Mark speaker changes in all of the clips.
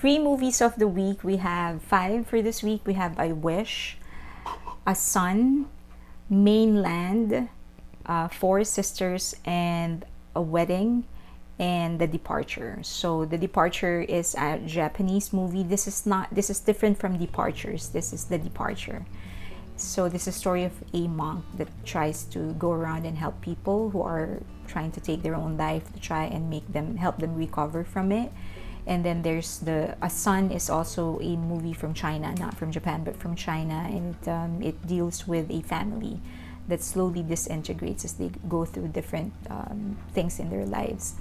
Speaker 1: Free movies of the week, we have 5 for this week. We have I Wish, A Son, Mainland, Four Sisters, and A Wedding, and The Departure. So The Departure is a Japanese movie. This is different from Departures. This is The Departure. So this is a story of a monk that tries to go around and help people who are trying to take their own life, to try and help them recover from it. And then there's A Son is also a movie from China, not from Japan, but from China, and it deals with a family that slowly disintegrates as they go through different things in their lives.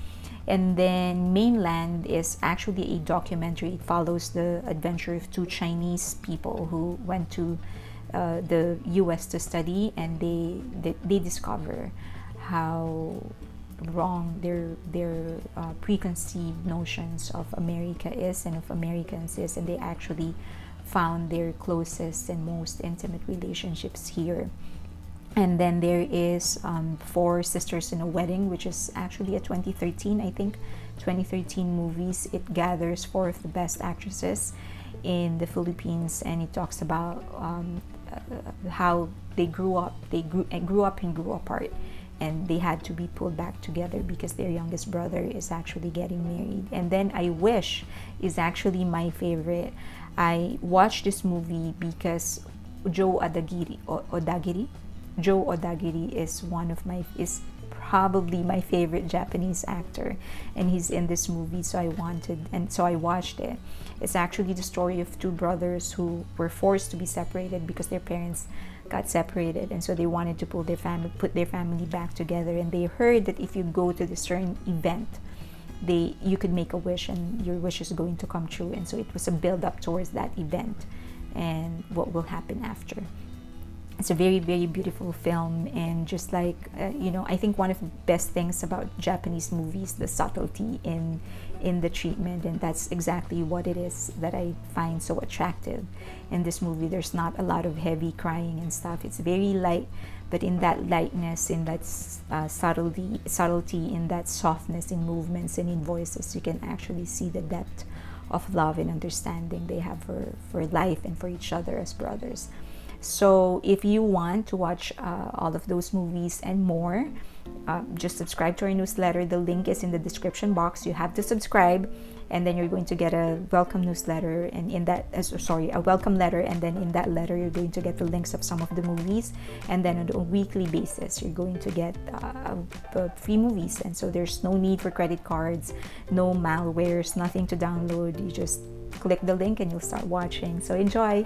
Speaker 1: And then Mainland is actually a documentary. It follows the adventure of 2 Chinese people who went to the US to study, and they discover how wrong their preconceived notions of America is and of Americans is, and they actually found their closest and most intimate relationships here. And then there is Four Sisters in a Wedding, which is actually a 2013, I think, 2013 movies. It gathers 4 of the best actresses in the Philippines, and it talks about how they grew up and grew apart, and they had to be pulled back together because their youngest brother is actually getting married. And then I Wish is actually my favorite. I watched this movie because Joe Odagiri is probably my favorite Japanese actor, and he's in this movie, so I watched it. It's actually the story of 2 brothers who were forced to be separated because their parents got separated, and so they wanted to put their family back together, and they heard that if you go to this certain event, you could make a wish and your wish is going to come true. And so it was a build up towards that event and what will happen after. It's a very, very beautiful film, and just like I think one of the best things about Japanese movies, the subtlety in the treatment, and that's exactly what it is that I find so attractive in this movie. There's not a lot of heavy crying and stuff. It's very light, but in that lightness, in that subtlety, in that softness in movements and in voices, you can actually see the depth of love and understanding they have for life and for each other as brothers. So if you want to watch all of those movies and more, just subscribe to our newsletter. The link is in the description box. You have to subscribe, and then you're going to get a welcome newsletter, and a welcome letter, and then in that letter you're going to get the links of some of the movies, and then on a weekly basis you're going to get free movies. And so there's no need for credit cards, no malwares, nothing to download. You just click the link and you'll start watching. So enjoy.